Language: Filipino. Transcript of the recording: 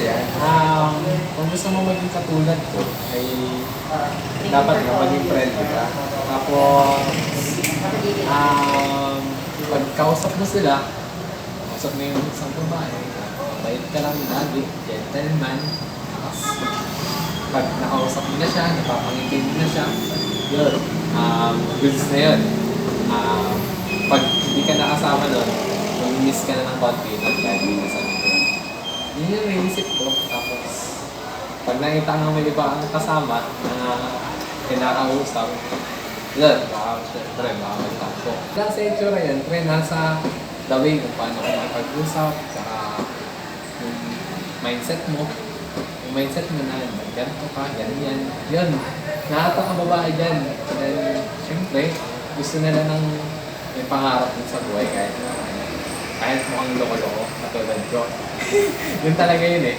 yan. Kung gusto mo maging katulad ko, ay dapat na maging friendly ka. Tapos, pag kausap mo sila, kausap mo yung isang babae, mabait ka lang lagi, gentleman. Tapos, pag nakausap mo na siya, napapangiti mo na siya, yun, goods na yun. Pag hindi ka nakasama doon, miss ka na ng konti, nag-lagi na sa video. Yun yung naisip ko. Tapos, pag nakita nga may iba ang kasama na kinakausap, yun, baka syempre, baka magtakbo. Nasa itsura yan, pre, nasa the way kung paano ka makipag-usap, saka yung mindset mo. Yung mindset mo na, ganito ka, ganyan. Yun, nakatang ang babae dyan. And, syempre, gusto nila ng may pangarap din sa buhay kahit mukhang loko-loko, katulad ko. Yun talaga yun eh.